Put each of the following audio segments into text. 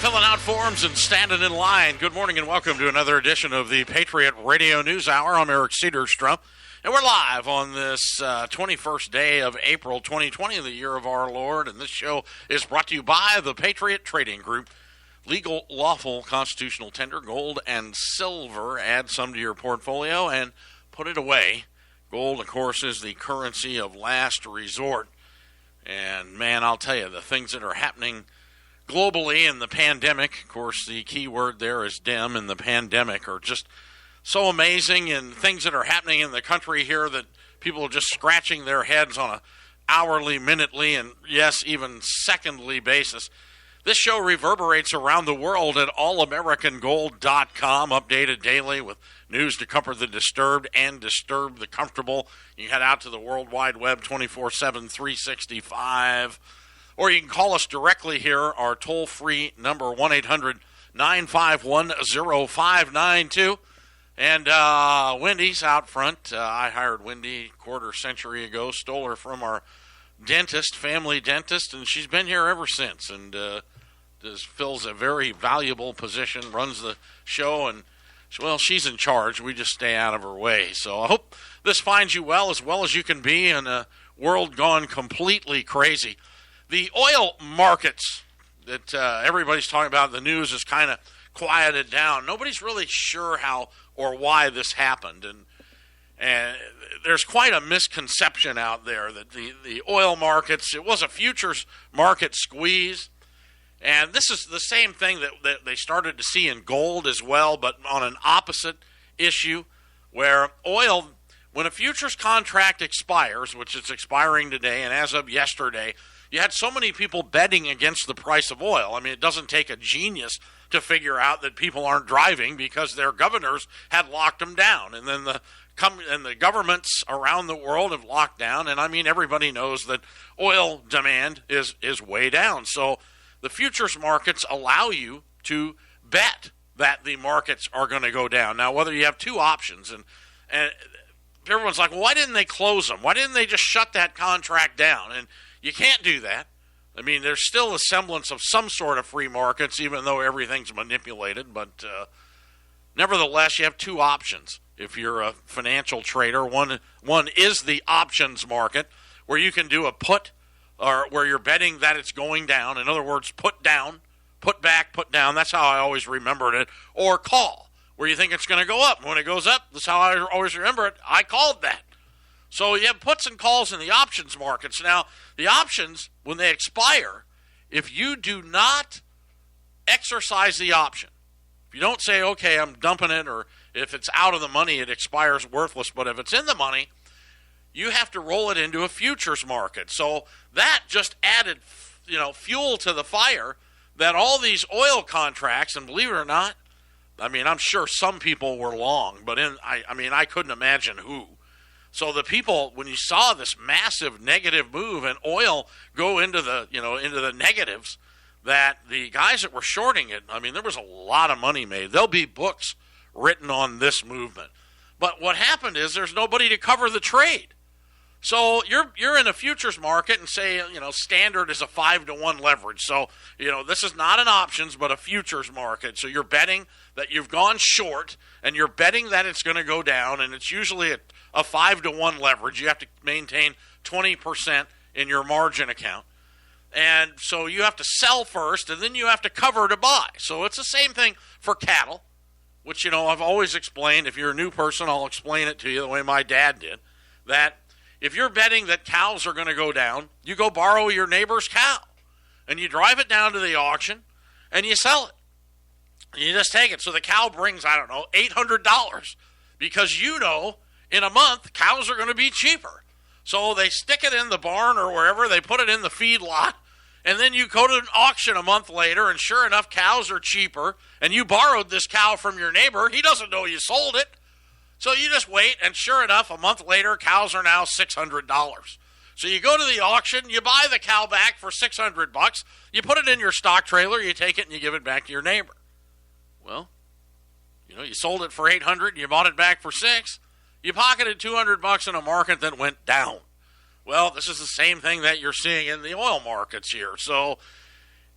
filling out forms and standing in line. Good morning and welcome to another edition of the Patriot Radio News Hour. I'm Eric Cedarstrom, and we're live on this 21st day of April 2020, the year of our Lord. And this show is brought to you by the Patriot Trading Group. Legal, lawful, constitutional tender, gold and silver. Add some to your portfolio and put it away. Gold, of course, is the currency of last resort. And, man, I'll tell you, the things that are happening globally in the pandemic, of course, the key word there is DEM, and the pandemic are just so amazing, and things that are happening in the country here that people are just scratching their heads on an hourly, minutely, and, yes, even secondly basis. This show reverberates around the world at allamericangold.com, updated daily with news to comfort the disturbed and disturb the comfortable. You can head out to the World Wide Web 24/7, 365. Or you can call us directly here, our toll-free number, 1-800-951-0592. And Wendy's out front. I hired Wendy a quarter century ago, stole her from our dentist, family dentist, and she's been here ever since. And fills a very valuable position, runs the show, and, well, she's in charge. We just stay out of her way. So I hope this finds you well as you can be in a world gone completely crazy. The oil markets that everybody's talking about in the news is kind of quieted down. Nobody's really sure how or why this happened. And there's quite a misconception out there that the oil markets, it was a futures market squeeze. And this is the same thing that they started to see in gold as well, but on an opposite issue, where oil, when a futures contract expires, which is expiring today, and as of yesterday, you had so many people betting against the price of oil. I mean, it doesn't take a genius to figure out that people aren't driving because their governors had locked them down. And then the governments around the world have locked down. And, I mean, everybody knows that oil demand is way down. So the futures markets allow you to bet that the markets are going to go down. Now, whether you have two options, and everyone's like, well, why didn't they close them? Why didn't they just shut that contract down? And you can't do that. I mean, there's still a semblance of some sort of free markets, even though everything's manipulated. But nevertheless, you have two options. If you're a financial trader, one is the options market, where you can do a put, or where you're betting that it's going down. In other words, put down, put back, put down. That's how I always remembered it. Or call, where you think it's going to go up. When it goes up, that's how I always remember it. I called that. So you have puts and calls in the options markets. Now, the options, when they expire, if you do not exercise the option, if you don't say, okay, I'm dumping it, or if it's out of the money, it expires worthless, but if it's in the money, you have to roll it into a futures market. So that just added, fuel to the fire that all these oil contracts, and believe it or not, I mean, I'm sure some people were long, but I couldn't imagine who. So the people, when you saw this massive negative move and oil go into the negatives, that the guys that were shorting it, I mean, there was a lot of money made. There'll be books written on this movement. But what happened is there's nobody to cover the trade. So you're in a futures market and say, standard is a 5-to-1 leverage. So, this is not an options but a futures market. So you're betting that you've gone short and you're betting that it's going to go down, and it's usually a 5-to-1 leverage. You have to maintain 20% in your margin account. And so you have to sell first, and then you have to cover to buy. So it's the same thing for cattle, which, I've always explained. If you're a new person, I'll explain it to you the way my dad did, that if you're betting that cows are going to go down, you go borrow your neighbor's cow, and you drive it down to the auction, and you sell it. And you just take it. So the cow brings, $800, because in a month, cows are going to be cheaper. So they stick it in the barn or wherever, they put it in the feed lot, and then you go to an auction a month later, and sure enough, cows are cheaper, and you borrowed this cow from your neighbor. He doesn't know you sold it. So you just wait, and sure enough, a month later, cows are now $600. So you go to the auction, you buy the cow back for $600, you put it in your stock trailer, you take it, and you give it back to your neighbor. Well, you sold it for $800, and you bought it back for $600. You pocketed $200 in a market that went down. Well, this is the same thing that you're seeing in the oil markets here. So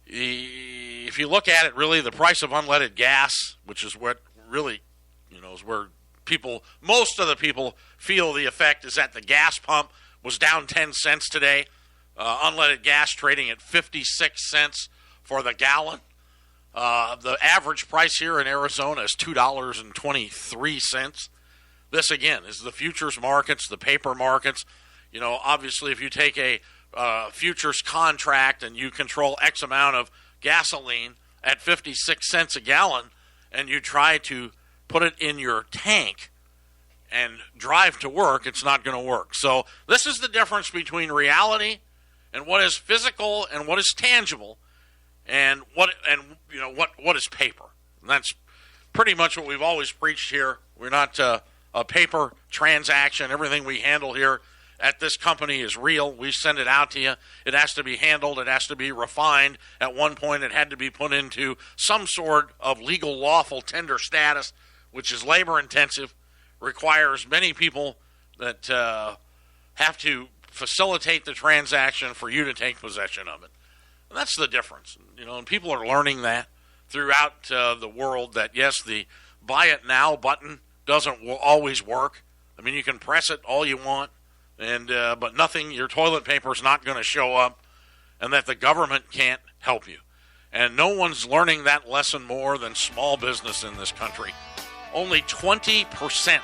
If you look at it, really, the price of unleaded gas, which is what really, is where most of the people feel the effect, is at the gas pump, was down 10 cents today. Unleaded gas trading at 56 cents for the gallon. The average price here in Arizona is $2.23. This, again, is the futures markets, the paper markets. Obviously, if you take a futures contract and you control X amount of gasoline at 56 cents a gallon and you try to put it in your tank and drive to work, it's not going to work. So this is the difference between reality and what is physical and what is tangible and what is paper. And that's pretty much what we've always preached here. We're not a paper transaction. Everything we handle here at this company is real. We send it out to you. It has to be handled. It has to be refined. At one point, it had to be put into some sort of legal, lawful tender status, which is labor-intensive, requires many people that have to facilitate the transaction for you to take possession of it. And that's the difference. And people are learning that throughout the world that, yes, the buy it now button doesn't always work. I mean, you can press it all you want, but nothing, your toilet paper is not going to show up, and that the government can't help you. And no one's learning that lesson more than small business in this country. Only 20%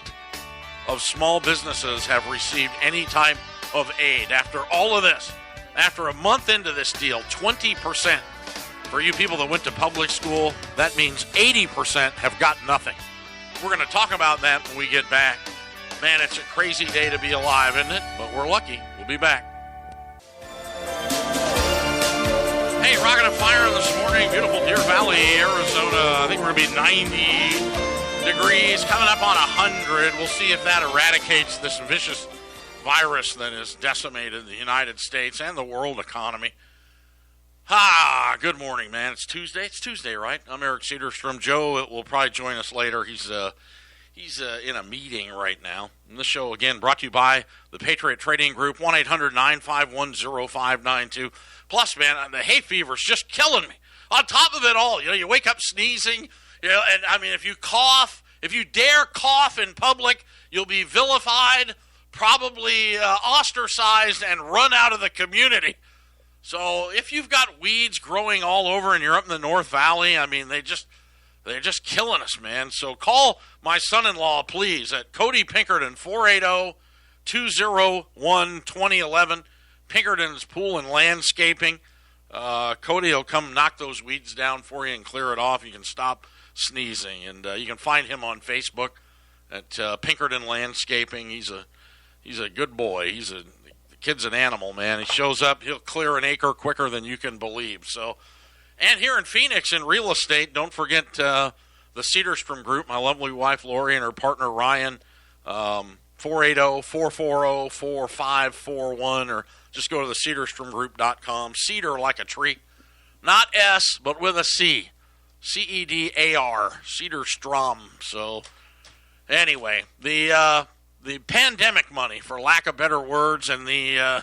of small businesses have received any type of aid. After all of this, after a month into this deal, 20%. For you people that went to public school, that means 80% have got nothing. We're going to talk about that when we get back. Man, it's a crazy day to be alive, isn't it? But we're lucky. We'll be back. Hey, rocking a fire this morning, beautiful Deer Valley, Arizona. I think we're going to be 90 degrees, coming up on 100. We'll see if that eradicates this vicious virus that has decimated the United States and the world economy. Good morning, man. It's Tuesday. It's Tuesday, right? I'm Eric Cedarstrom. Joe will probably join us later. He's in a meeting right now. And this show, again, brought to you by the Patriot Trading Group, 1-800-951-0592. Plus, man, the hay fever's just killing me. On top of it all, you wake up sneezing, and I mean, if you dare cough in public, you'll be vilified, probably ostracized, and run out of the community. So if you've got weeds growing all over and you're up in the North Valley, I mean, they're just killing us, man. So call my son-in-law, please, at Cody Pinkerton, 480-201-2011. Pinkerton's Pool and Landscaping. Cody will come knock those weeds down for you and clear it off. You can stop sneezing. And you can find him on Facebook at Pinkerton Landscaping. He's a good boy. The kid's an animal, man. He shows up, he'll clear an acre quicker than you can believe. So, and here in Phoenix in real estate, don't forget the Cedarstrom Group, my lovely wife Lori and her partner Ryan, 480-440-4541, or just go to the cedarstromgroup.com. Cedar like a tree. Not S, but with a C. C-E-D-A-R. Cedarstrom. So, anyway, the pandemic money, for lack of better words, and we are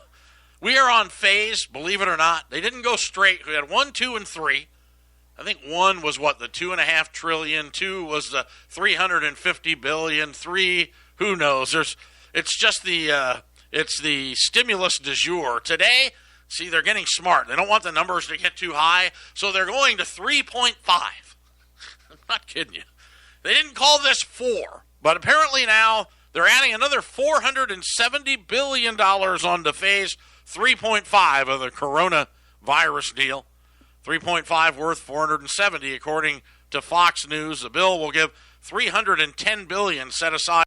on phase, believe it or not. They didn't go straight. We had 1, 2, and 3. I think 1 was the $2.5 trillion. 2 was the $350 billion. 3, who knows? It's just the stimulus du jour. Today, see, they're getting smart. They don't want the numbers to get too high, so they're going to 3.5. I'm not kidding you. They didn't call this 4, but apparently now they're adding another $470 billion onto phase 3.5 of the coronavirus deal. 3.5 worth 470, according to Fox News. The bill will give $310 billion set aside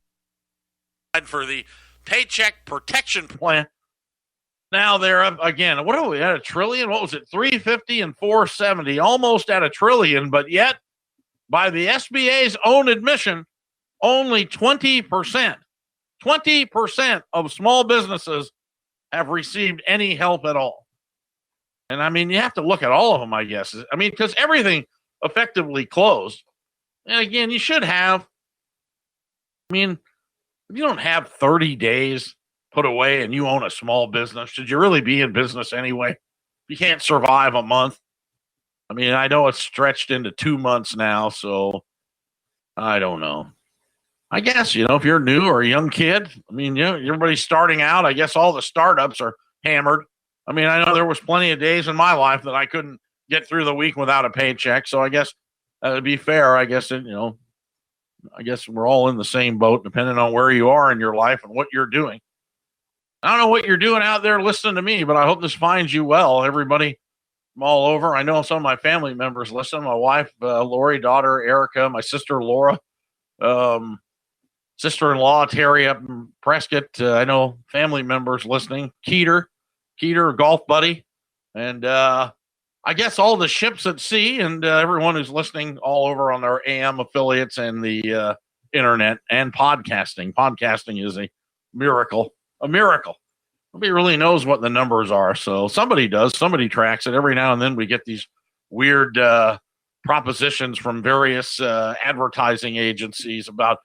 for the Paycheck Protection Plan. Now they're up again. What are we at, $1 trillion? What was it? 350 and 470, almost at $1 trillion, but yet, by the SBA's own admission, only 20% of small businesses have received any help at all. And I mean, you have to look at all of them, I guess. I mean, because everything effectively closed. And again, you should have, I mean, if you don't have 30 days put away and you own a small business, should you really be in business anyway? You can't survive a month. I mean, I know it's stretched into 2 months now, so I don't know. I guess, if you're new or a young kid, I mean, everybody's starting out. I guess all the startups are hammered. I mean, I know there was plenty of days in my life that I couldn't get through the week without a paycheck. So I guess to be fair, I guess, I guess we're all in the same boat, depending on where you are in your life and what you're doing. I don't know what you're doing out there listening to me, but I hope this finds you well. Everybody from all over. I know some of my family members listen. My wife, Lori, daughter, Erica, my sister, Laura, sister-in-law, Terry up in Prescott. I know family members listening. Keeter, golf buddy. And I guess all the ships at sea and everyone who's listening all over on their AM affiliates and the internet and podcasting. Podcasting is a miracle. Nobody really knows what the numbers are. So somebody does. Somebody tracks it. Every now and then we get these weird propositions from various advertising agencies about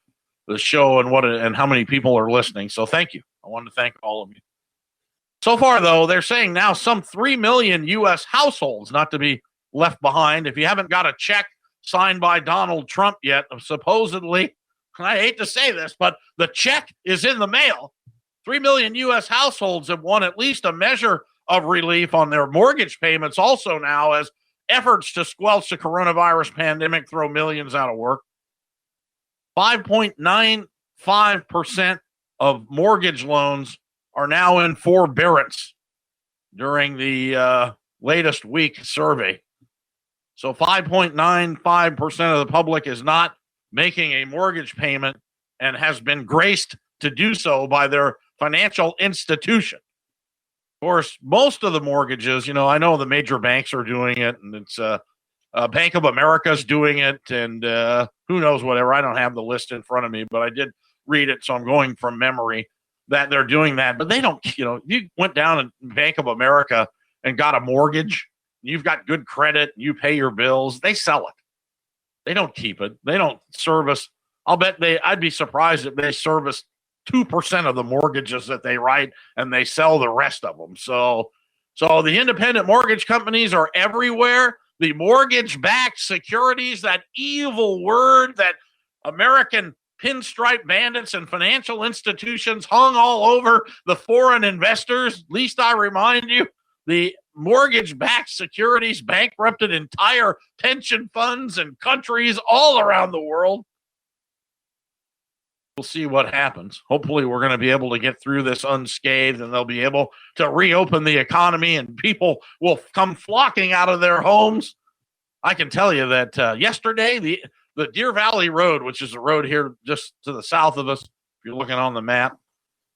the show and how many people are listening. So thank you. I want to thank all of you. So far, though, they're saying now some 3 million U.S. households, not to be left behind. If you haven't got a check signed by Donald Trump yet, supposedly, I hate to say this, but the check is in the mail. 3 million U.S. households have won at least a measure of relief on their mortgage payments also now, as efforts to squelch the coronavirus pandemic throw millions out of work. 5.95% of mortgage loans are now in forbearance during the latest week survey. So 5.95% of the public is not making a mortgage payment and has been graced to do so by their financial institution. Of course, most of the mortgages, I know the major banks are doing it, and it's Bank of America's doing it, and who knows whatever. I don't have the list in front of me, but I did read it, so I'm going from memory that they're doing that. But they don't, you went down in Bank of America and got a mortgage, you've got good credit, you pay your bills, they sell it. They don't keep it. They don't service. I'd be surprised if they service 2% of the mortgages that they write and they sell the rest of them. So the independent mortgage companies are everywhere. The mortgage-backed securities, that evil word that American pinstripe bandits and financial institutions hung all over the foreign investors. Least I remind you, the mortgage-backed securities bankrupted entire pension funds and countries all around the world. We'll see what happens. Hopefully we're going to be able to get through this unscathed, and they'll be able to reopen the economy and people will come flocking out of their homes. I can tell you that yesterday, the Deer Valley Road, which is a road here just to the south of us, if you're looking on the map,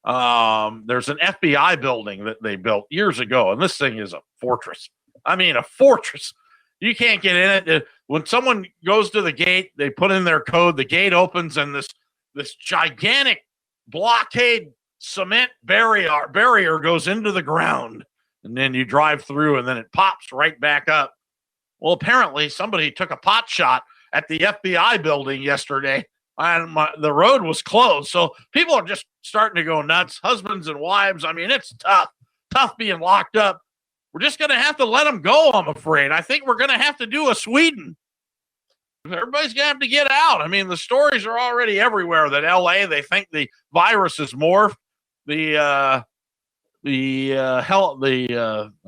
there's an FBI building that they built years ago, and this thing is a fortress. I mean, a fortress. You can't get in it. When someone goes to the gate, they put in their code, the gate opens, and this gigantic blockade cement barrier goes into the ground, and then you drive through, and then it pops right back up. Well, apparently somebody took a pot shot at the FBI building yesterday, and the road was closed. So people are just starting to go nuts, husbands and wives. I mean, it's tough being locked up. We're just going to have to let them go, I'm afraid. I think we're going to have to do a Sweden. Everybody's going to have to get out. I mean, the stories are already everywhere that LA, they think the virus is morphed. The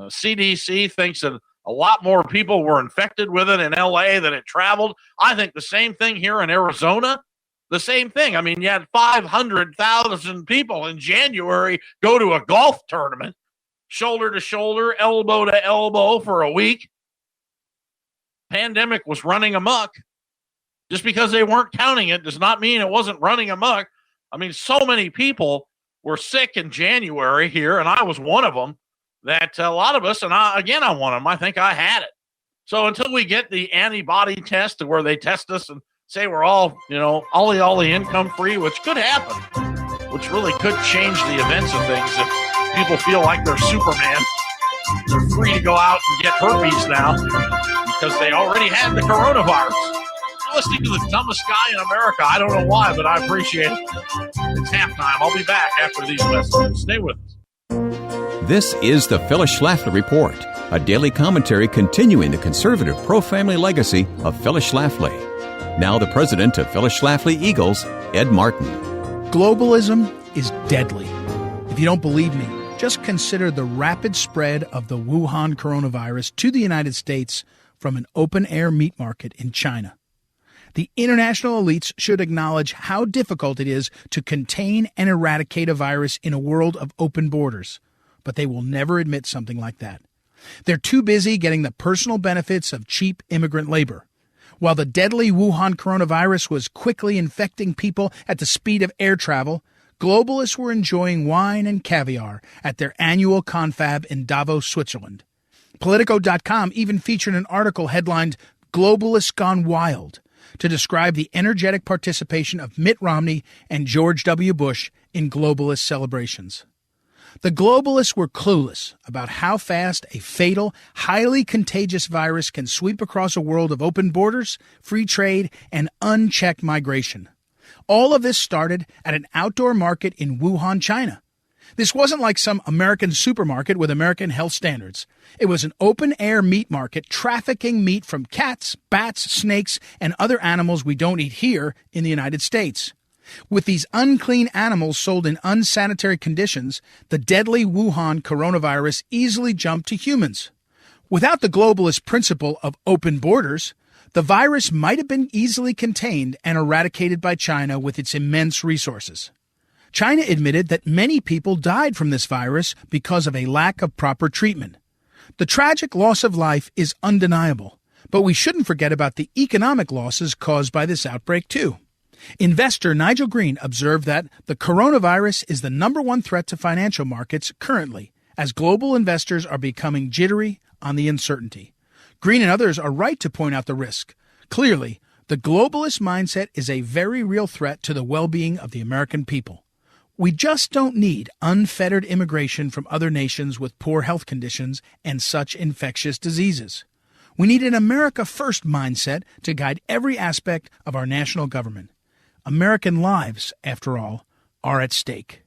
CDC thinks that a lot more people were infected with it in LA than it traveled. I think the same thing here in Arizona. The same thing. I mean, you had 500,000 people in January go to a golf tournament, shoulder to shoulder, elbow to elbow for a week. Pandemic was running amok. Just because they weren't counting it does not mean it wasn't running amok. I mean, so many people were sick in January here, and I was one of them, that a lot of us, and I'm one of them, I think I had it. So until we get the antibody test where they test us and say we're all, ollie income free, which could happen, which really could change the events of things if people feel like they're Superman. They're free to go out and get herpes now because they already had the coronavirus. I'm listening to the dumbest guy in America. I don't know why, but I appreciate it. It's halftime. I'll be back after these messages. Stay with us. This is the Phyllis Schlafly Report. a daily commentary continuing the conservative pro-family legacy of Phyllis Schlafly. Now the president of Phyllis Schlafly Eagles, Ed Martin. Globalism is deadly. If you don't believe me, just consider the rapid spread of the Wuhan coronavirus to the United States from an open-air meat market in China. The international elites should acknowledge how difficult it is to contain and eradicate a virus in a world of open borders, but they will never admit something like that. They're too busy getting the personal benefits of cheap immigrant labor. While the deadly Wuhan coronavirus was quickly infecting people at the speed of air travel, globalists were enjoying wine and caviar at their annual confab in Davos, Switzerland. Politico.com even featured an article headlined "Globalists Gone Wild" to describe the energetic participation of Mitt Romney and George W. Bush in globalist celebrations. The globalists were clueless about how fast a fatal, highly contagious virus can sweep across a world of open borders, free trade, and unchecked migration. All of this started at an outdoor market in Wuhan, China. This wasn't like some American supermarket with American health standards. It was an open-air meat market trafficking meat from cats, bats, snakes, and other animals we don't eat here in the United States. With these unclean animals sold in unsanitary conditions, the deadly Wuhan coronavirus easily jumped to humans. Without the globalist principle of open borders, the virus might have been easily contained and eradicated by China with its immense resources. China admitted that many people died from this virus because of a lack of proper treatment. The tragic loss of life is undeniable, but we shouldn't forget about the economic losses caused by this outbreak, too. Investor Nigel Green observed that the coronavirus is the number one threat to financial markets currently, as global investors are becoming jittery on the uncertainty. Green and others are right to point out the risk. Clearly, the globalist mindset is a very real threat to the well-being of the American people. We just don't need unfettered immigration from other nations with poor health conditions and such infectious diseases. We need an America First mindset to guide every aspect of our national government. American lives, after all, are at stake.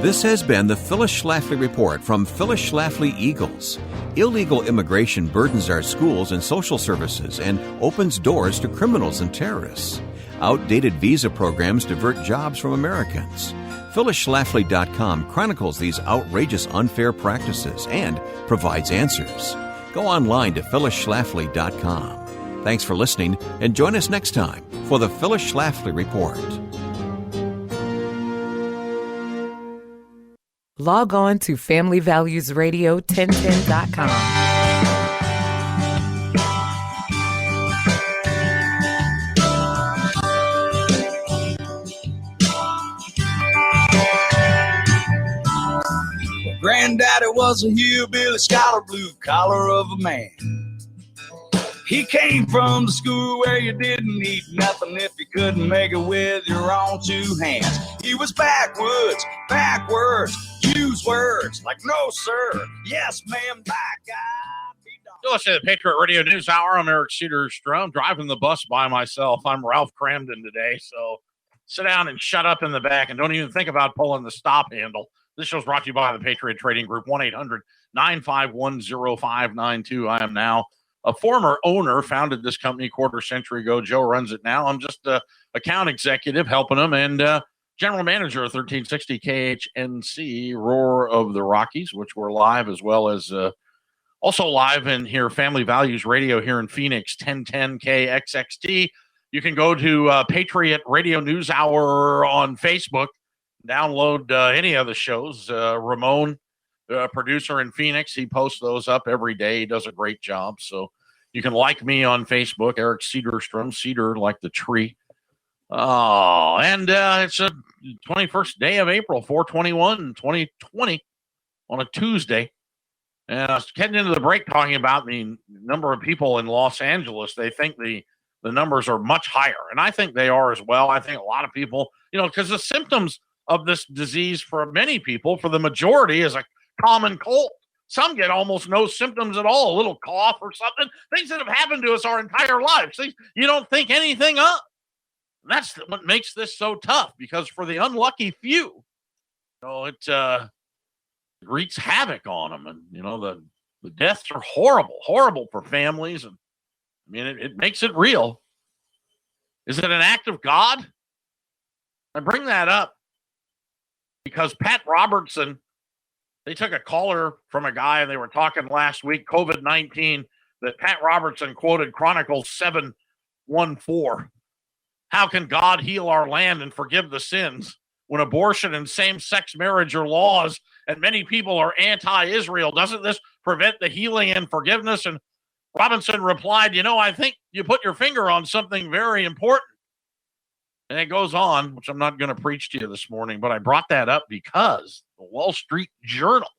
This has been the Phyllis Schlafly Report from Phyllis Schlafly Eagles. Illegal immigration burdens our schools and social services and opens doors to criminals and terrorists. Outdated visa programs divert jobs from Americans. PhyllisSchlafly.com chronicles these outrageous unfair practices and provides answers. Go online to PhyllisSchlafly.com. Thanks for listening, and join us next time for the Phyllis Schlafly Report. Log on to FamilyValuesRadio1010.com. Granddaddy was a hillbilly scholar, blue collar of a man. He came from the school where you didn't eat nothing if you couldn't make it with your own two hands. He was backwards, use words like no sir, yes ma'am, by God be done. You're listening to the Patriot Radio News Hour. I'm Eric Cedar-Strom, driving the bus by myself. I'm Ralph Cramden today, so sit down and shut up in the back and don't even think about pulling the stop handle. This show's brought to you by the Patriot Trading Group, 1-800-951-0592. I am now a former owner, founded this company a quarter century ago. Joe runs it now. I'm just an account executive helping them, and general manager of 1360 KHNC, Roar of the Rockies, which we're live, as well as also live in here, Family Values Radio here in Phoenix, 1010 KXXT. You can go to Patriot Radio News Hour on Facebook. Download any of the shows. Ramon, producer in Phoenix, he posts those up every day. He does a great job. So you can like me on Facebook, Eric Cedar-Strom, cedar like the tree. Oh, and it's a 21st day of April, 4/21/2020 on a Tuesday. And I was getting into the break talking about the number of people in Los Angeles. They think the numbers are much higher, and I think they are as well. I think a lot of people, because the symptoms of this disease for many people, for the majority, is a common cold. Some get almost no symptoms at all, a little cough or something, things that have happened to us our entire lives. Things you don't think anything of. That's what makes this so tough, because for the unlucky few, it wreaks havoc on them. And, The deaths are horrible, horrible for families. And I mean, it makes it real. Is it an act of God? I bring that up because Pat Robertson, they took a caller from a guy and they were talking last week, COVID-19, that Pat Robertson quoted Chronicles 7:14. How can God heal our land and forgive the sins when abortion and same-sex marriage are laws and many people are anti-Israel? Doesn't this prevent the healing and forgiveness? And Robinson replied, I think you put your finger on something very important. And it goes on, which I'm not going to preach to you this morning, but I brought that up because the Wall Street Journal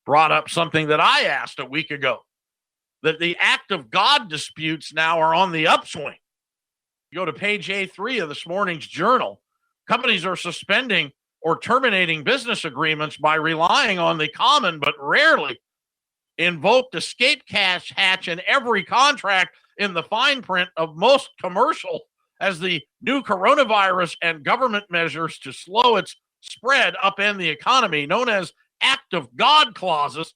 brought up something that I asked a week ago, that the act of God disputes now are on the upswing. You go to page A3 of this morning's Journal. Companies are suspending or terminating business agreements by relying on the common but rarely invoked escape hatch in every contract in the fine print of most commercial as the new coronavirus and government measures to slow its spread upend the economy, known as act of God clauses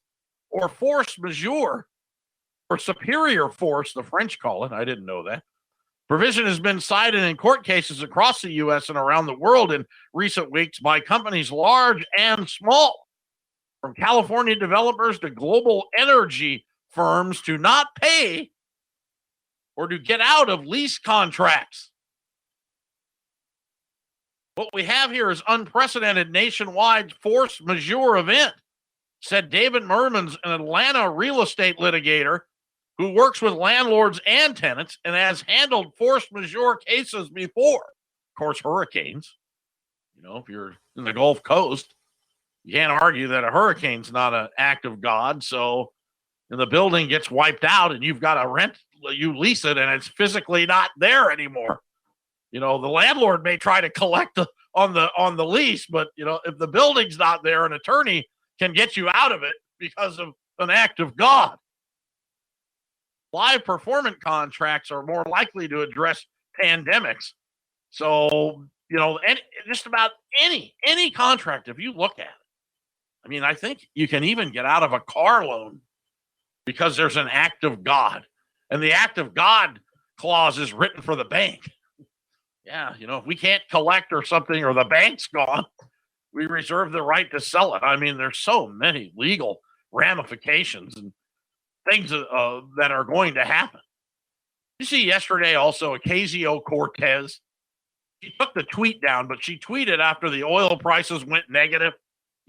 or force majeure or superior force, the French call it. I didn't know that. Provision has been cited in court cases across the U.S. and around the world in recent weeks by companies large and small, from California developers to global energy firms, to not pay or to get out of lease contracts. What we have here is unprecedented nationwide force majeure event, said David Mermans, an Atlanta real estate litigator who works with landlords and tenants and has handled force majeure cases before. Of course, hurricanes. If you're in the Gulf Coast, you can't argue that a hurricane's not an act of God. So, and the building gets wiped out and you've got to you lease it and it's physically not there anymore. The landlord may try to collect on the lease, but if the building's not there, an attorney can get you out of it because of an act of God. Live performance contracts are more likely to address pandemics. So, just about any contract, if you look at it, I think you can even get out of a car loan because there's an act of God. And the act of God clause is written for the bank. Yeah, if we can't collect or something, or the bank's gone, we reserve the right to sell it. There's so many legal ramifications and things that are going to happen. You see yesterday also Ocasio-Cortez. She took the tweet down, but she tweeted after the oil prices went negative.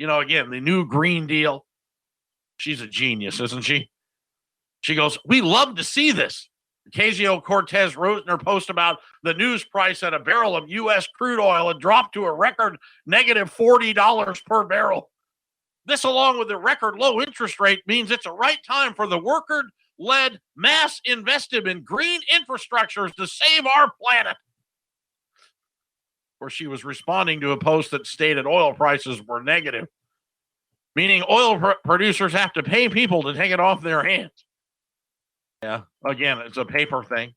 Again, the new Green Deal. She's a genius, isn't she? She goes, "We love to see this." Ocasio-Cortez wrote in her post about the news price at a barrel of U.S. crude oil had dropped to a record negative $40 per barrel. This, along with the record low interest rate, means it's a right time for the worker-led mass investment in green infrastructures to save our planet. Of course, she was responding to a post that stated oil prices were negative, meaning oil producers have to pay people to take it off their hands. Yeah, again, it's a paper thing.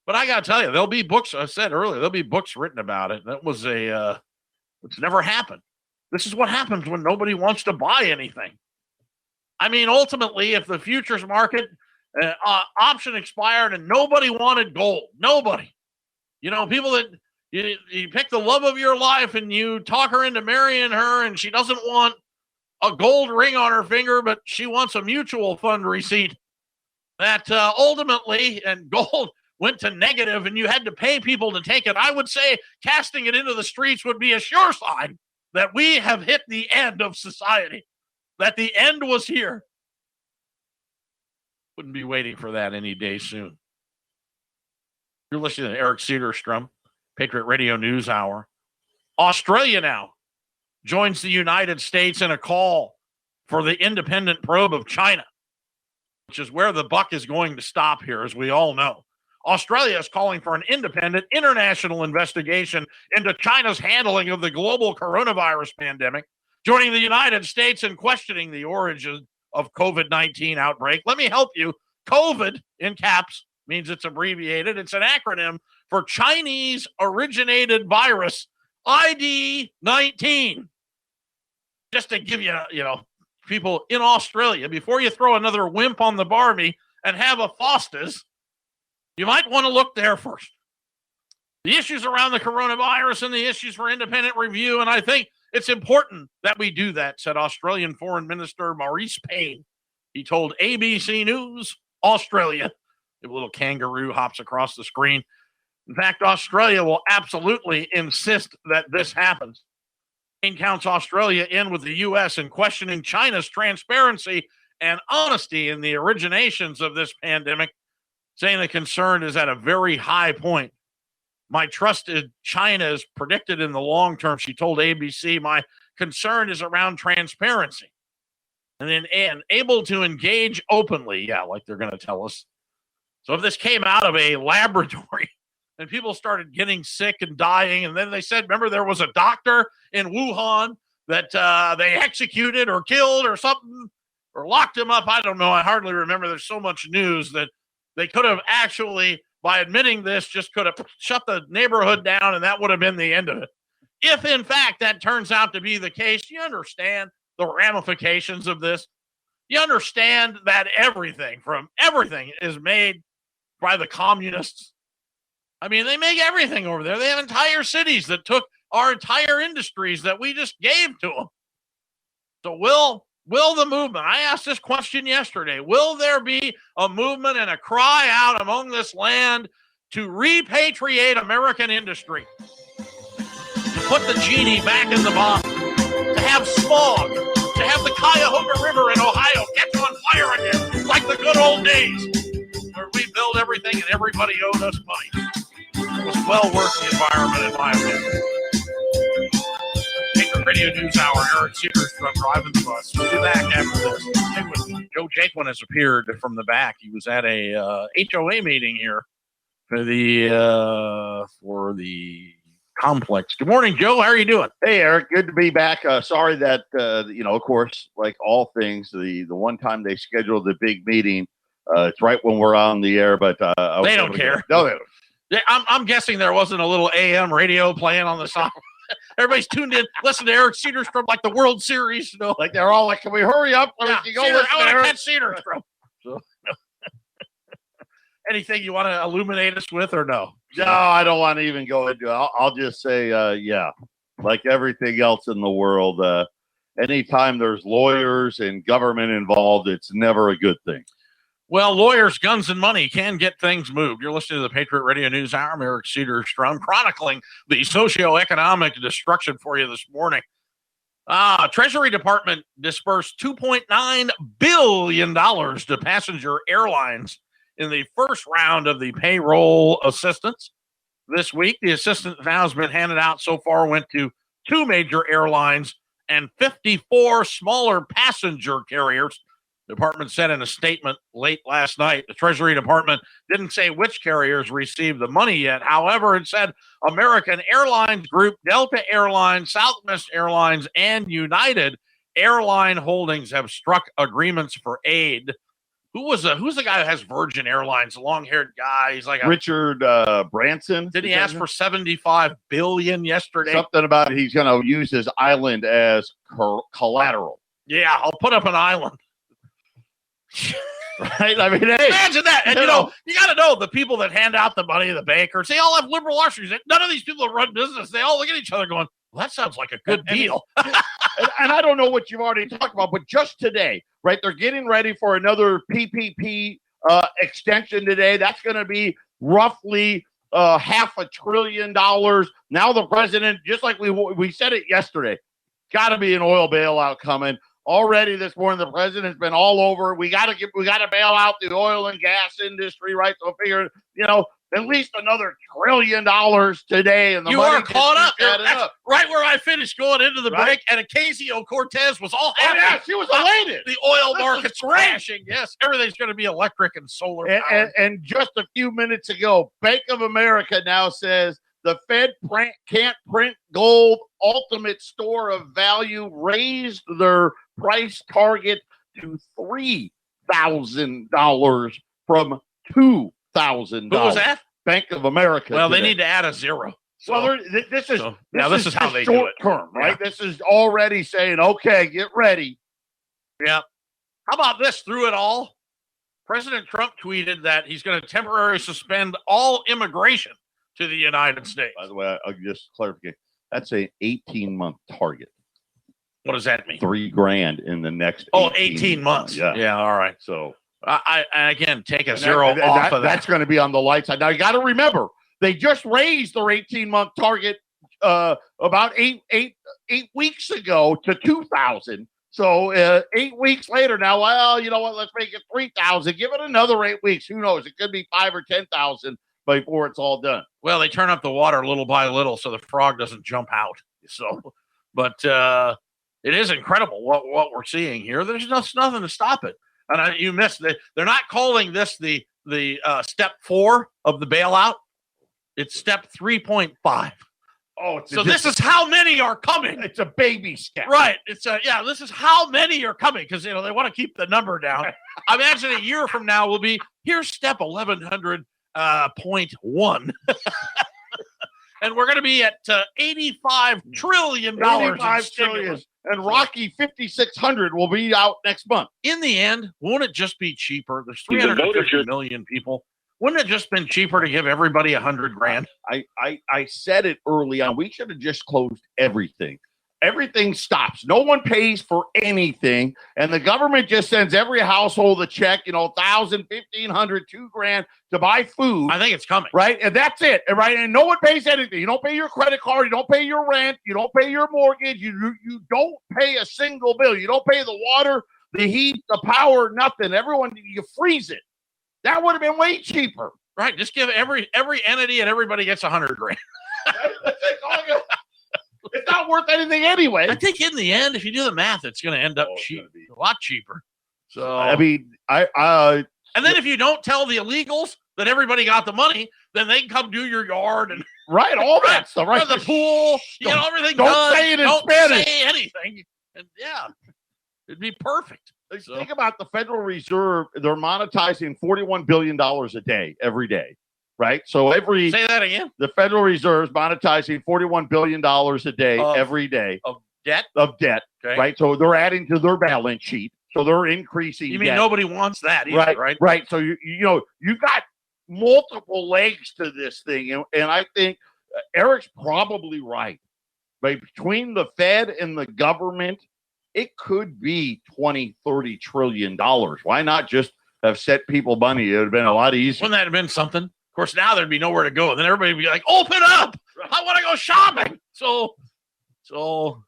But I got to tell you, there'll be books, I said earlier, there'll be books written about it. That was it's never happened. This is what happens when nobody wants to buy anything. Ultimately, if the futures market option expired and nobody wanted gold, nobody, people that you pick the love of your life and you talk her into marrying her and she doesn't want a gold ring on her finger, but she wants a mutual fund receipt, that ultimately, and gold went to negative and you had to pay people to take it. I would say casting it into the streets would be a sure sign that we have hit the end of society, that the end was here. Wouldn't be waiting for that any day soon. You're listening to Eric Cedarstrom, Patriot Radio News Hour. Australia now joins the United States in a call for the independent probe of China, which is where the buck is going to stop here, as we all know. Australia is calling for an independent international investigation into China's handling of the global coronavirus pandemic, joining the United States in questioning the origin of COVID-19 outbreak. Let me help you. COVID, in caps, means it's abbreviated. It's an acronym for Chinese originated virus ID-19. Just to give you, people in Australia, before you throw another wimp on the Barbie and have a Foster's, you might want to look there first. The issues around the coronavirus and the issues for independent review, and I think it's important that we do that, said Australian Foreign Minister Maurice Payne. He told ABC News Australia. A little kangaroo hops across the screen. In fact, Australia will absolutely insist that this happens. Payne counts Australia in with the U.S. in questioning China's transparency and honesty in the originations of this pandemic, saying the concern is at a very high point. My trust in China is predicted in the long term, she told ABC. My concern is around transparency. And able to engage openly. Yeah, like they're going to tell us. So if this came out of a laboratory and people started getting sick and dying, and then they said, remember, there was a doctor in Wuhan that they executed or killed or something, or locked him up. I don't know. I hardly remember. There's so much news that they could have actually, by admitting this, just could have shut the neighborhood down, and that would have been the end of it. If, in fact, that turns out to be the case, you understand the ramifications of this. You understand that everything is made by the communists. I mean, they make everything over there. They have entire cities that took our entire industries that we just gave to them. So will the movement, I asked this question yesterday, will there be a movement and a cry out among this land to repatriate American industry? To put the genie back in the bottle, to have smog, to have the Cuyahoga River in Ohio catch on fire again, like the good old days, where we built everything and everybody owed us money. It was well worth the environment, in my opinion. Patriot Radio News Hour, Eric Seegers from Driving the Bus. We'll be back after this. Joe Jaquin has appeared from the back. He was at a HOA meeting here for the complex. Good morning, Joe. How are you doing? Hey, Eric. Good to be back. Sorry that, of course, like all things, the one time they scheduled the big meeting, it's right when we're on the air, but they don't care. No, they don't. Yeah, I'm guessing there wasn't a little AM radio playing on the side. Everybody's tuned in. Listen to Eric Seegers like the World Series. Like they're all like, can we hurry up? Yeah, Go I want to catch Seegers. So, anything you want to illuminate us with or no? No, I don't want to even go into it. I'll just say, like everything else in the world, anytime there's lawyers and government involved, it's never a good thing. Well, lawyers, guns, and money can get things moved. You're listening to the Patriot Radio News Hour. I'm Eric Seegers chronicling the socioeconomic destruction for you this morning. Treasury Department dispersed $2.9 billion to passenger airlines in the first round of the payroll assistance. This week, the assistance now has been handed out so far, went to 2 major airlines and 54 smaller passenger carriers. The department said in a statement late last night. The Treasury Department didn't say which carriers received the money yet. However, it said American Airlines Group, Delta Airlines, Southwest Airlines, and United Airline Holdings have struck agreements for aid. Who's the guy who has Virgin Airlines? The long-haired guy. He's like Richard Branson. Did he ask for $75 billion yesterday? Something about he's going to use his island as collateral. Yeah, I'll put up an island. Right? I mean, hey, imagine that. And you got to know the people that hand out the money, the bankers, they all have liberal arteries. None of these people that run business, they all look at each other going, well, that sounds like a good deal. And I don't know what you've already talked about, but just today, right, they're getting ready for another PPP extension today. That's going to be roughly $500 billion. Now the president, just like we said it yesterday, got to be an oil bailout coming. Already this morning, the president's been all over. We got to bail out the oil and gas industry, right? So I figure, at least another $1 trillion today. And you are caught up. That's right where I finished going into the break. And Ocasio-Cortez was all happy. Oh, yeah, she was elated. The oil market's crashing. Yes, everything's going to be electric and solar. And just a few minutes ago, Bank of America now says the Fed can't print gold. Ultimate Store of Value raised their price target to $3,000 from $2,000. Who was that? Bank of America. Well, today. They need to add a zero. So, this is how they short do it. Term, right? Yeah. This is already saying, okay, get ready. Yeah. How about this? Through it all, President Trump tweeted that he's going to temporarily suspend all immigration to the United States. By the way, I'll just clarify. That's an 18-month target. What does that mean? $3,000 in the next 18 months. Yeah. All right. So I again take a zero off of that. That's going to be on the light side. Now you got to remember, they just raised their 18-month target about eight weeks ago to 2,000. So 8 weeks later now, well, you know what? Let's make it 3,000. Give it another 8 weeks. Who knows? It could be 5,000 or 10,000 before it's all done. Well, they turn up the water little by little so the frog doesn't jump out. So, but it is incredible what we're seeing here. There's nothing to stop it. And you missed it. They're not calling this the step 4 of the bailout. It's step 3.5. Oh, so this is how many are coming. It's a baby step, right? This is how many are coming because they want to keep the number down. I imagine a year from now will be here's step 1100.1, and we're going to be at $85 trillion. $85 trillion, and Rocky 5600 will be out next month. In the end, won't it just be cheaper? There's 350 million people. Wouldn't it just been cheaper to give everybody $100,000? I said it early on. We should have just closed everything. Everything stops. No one pays for anything. And the government just sends every household a check, $1,000, $1,500, $2,000 to buy food. I think it's coming. Right? And that's it. Right? And no one pays anything. You don't pay your credit card. You don't pay your rent. You don't pay your mortgage. You don't pay a single bill. You don't pay the water, the heat, the power, nothing. Everyone, you freeze it. That would have been way cheaper. Right. Just give every entity and everybody gets $100,000. It's not worth anything anyway. I think in the end, if you do the math, it's going to end up cheap, a lot cheaper. So I mean, and then if you don't tell the illegals that everybody got the money, then they can come do your yard and all that stuff. Right, the pool, everything. Don't say it in Spanish. Don't say anything, and it'd be perfect. So. Think about the Federal Reserve. They're monetizing $41 billion a day, every day, right? So say that again. The Federal Reserve is monetizing $41 billion a day, every day. Of debt? Of debt, okay. Right? So they're adding to their balance sheet. So they're increasing You mean debt. Nobody wants that either, right? Right. So, you got multiple legs to this thing. And I think Eric's probably right. But between the Fed and the government, it could be $20-30 trillion. Why not just have set people money? It would have been a lot easier. Wouldn't that have been something? Of course, now there'd be nowhere to go. Then everybody would be like, open up. I want to go shopping. So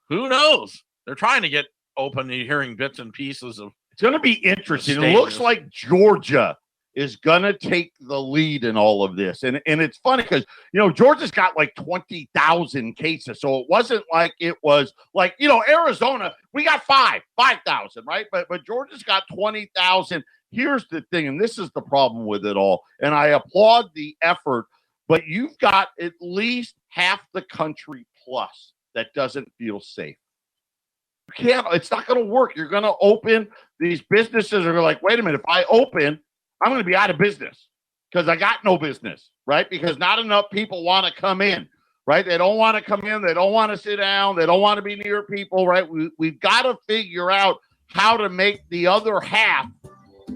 who knows? They're trying to get open. You're hearing bits and pieces of. It's going to be interesting. It looks like Georgia is going to take the lead in all of this. And it's funny because, Georgia's got like 20,000 cases. So it wasn't like it was like, Arizona, we got 5,000, right? But Georgia's got 20,000. Here's the thing, and this is the problem with it all. And I applaud the effort, but you've got at least half the country plus that doesn't feel safe. It's not going to work. You're going to open. These businesses are like, wait a minute, if I open, I'm going to be out of business because I got no business, right? Because not enough people want to come in, right? They don't want to come in. They don't want to sit down. They don't want to be near people, right? We've got to figure out how to make the other half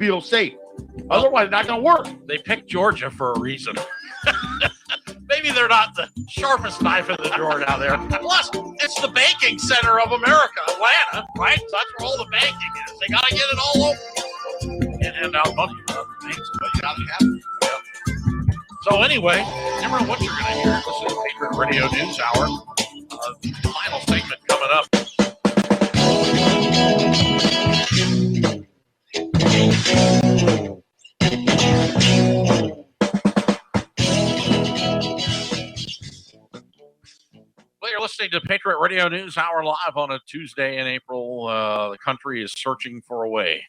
feel safe. Otherwise, it's not going to work. They picked Georgia for a reason. Maybe they're not the sharpest knife in the drawer down there. Plus, it's the banking center of America, Atlanta, right? So that's where all the banking is. They got to get it all open. And hand out money for other things, but you got to have it. Yep. So anyway, never know what you're going to hear. This is Patriot Radio News Hour. Final segment coming up. Well, you're listening to Patriot Radio News Hour live on a Tuesday in April. The country is searching for a way.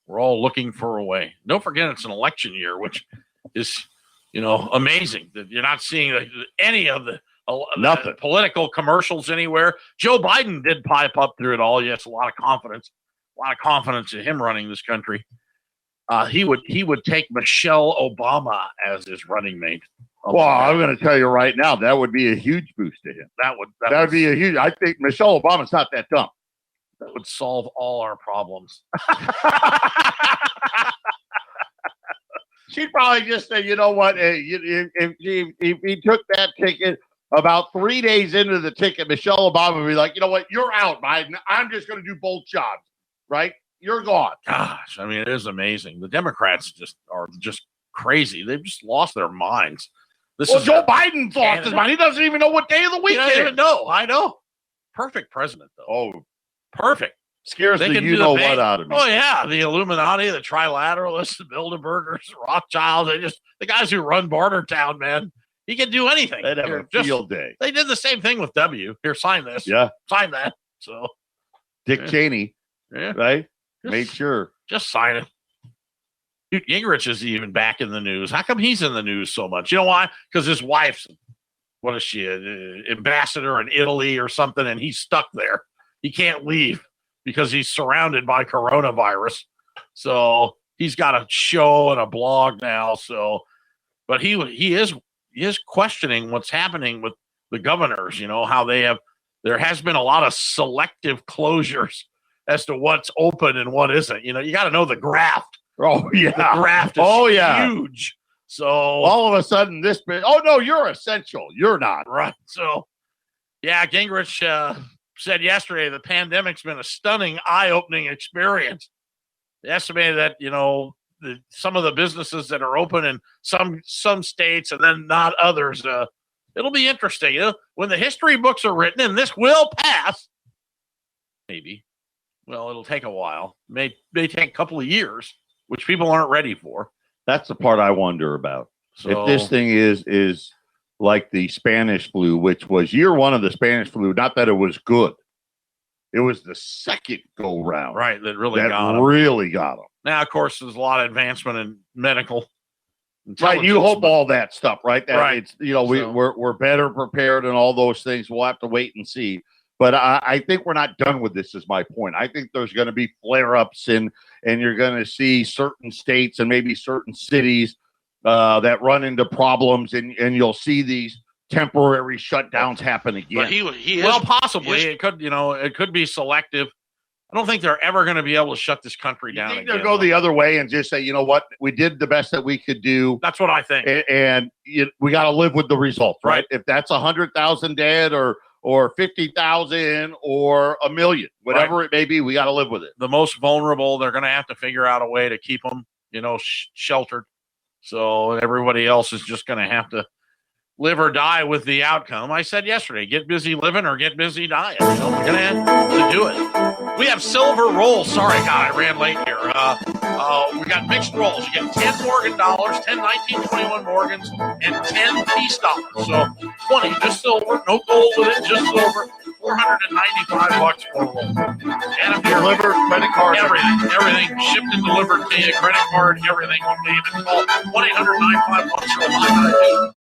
We're all looking for a way. Don't forget it's an election year, which is, amazing that you're not seeing any of the political commercials anywhere. Joe Biden did pipe up through it all. Yes, a lot of confidence in him running this country. He would take Michelle Obama as his running mate. Well, I'm going to tell you right now, that would be a huge boost to him. That would be a huge. I think Michelle Obama's not that dumb. That would solve all our problems. She'd probably just say, you know what? If he took that ticket about 3 days into the ticket, Michelle Obama would be like, you know what? You're out, Biden. I'm just going to do both jobs, right? You're gone. Gosh, I mean, it is amazing. The Democrats are just crazy. They've just lost their minds. Joe Biden's lost his mind. He doesn't even know what day of the week it is. He doesn't even know. I know. Perfect president, though. Oh, perfect. Scares the you-know-what out of me. Oh, yeah. The Illuminati, the Trilateralists, the Bilderbergers, Rothschilds, the guys who run Bartertown, man. He can do anything. They'd have a field day. They did the same thing with W. Here, sign this. Yeah. Sign that. So, Dick Cheney, right? Made sure. Just sign it. Dude, Gingrich is even back in the news. How come he's in the news so much? You know why? Because his wife's, what is she, an ambassador in Italy or something, and he's stuck there. He can't leave because he's surrounded by coronavirus. So he's got a show and a blog now. So, but he is questioning what's happening with the governors. You know how there has been a lot of selective closures as to what's open and what isn't. You know, you got to know the graft. Oh yeah, the graft is huge. So all of a sudden, oh no, you're essential. You're not, right? So yeah, Gingrich said yesterday the pandemic's been a stunning, eye-opening experience. They estimated that some of the businesses that are open in some states and then not others. It'll be interesting. When the history books are written, and this will pass, maybe. Well, it'll take a while. May take a couple of years, which people aren't ready for. That's the part I wonder about. So, if this thing is like the Spanish flu, which was year one of the Spanish flu, not that it was good. It was the second go round. Right, that really got them. Now, of course, there's a lot of advancement in medical Right, you hope all that stuff, right? That right. It's, we're better prepared and all those things. We'll have to wait and see. But I think we're not done with this, is my point. I think there's going to be flare-ups, and you're going to see certain states and maybe certain cities that run into problems, and you'll see these temporary shutdowns happen again. But he is, possibly. It could be selective. I don't think they're ever going to be able to shut this country down. I think they'll go the other way and just say, you know what, we did the best that we could do. That's what I think. And we got to live with the results, right? If that's 100,000 dead or 50,000 or a million, whatever it may be, we got to live with it. The most vulnerable, they're going to have to figure out a way to keep them, sheltered. So everybody else is just going to have to live or die with the outcome. I said yesterday, get busy living or get busy dying. We're going to have to do it. We have silver rolls. Sorry, God, I ran late here. We got mixed rolls. You get 10 Morgan dollars, 10 1921 Morgans, and 10 peace dollars. So 20, just silver, no gold with it, just silver. $495 for a roll. And if you're delivered, credit card, everything shipped and delivered to you, credit card, everything. You can call 1-800-951-0592.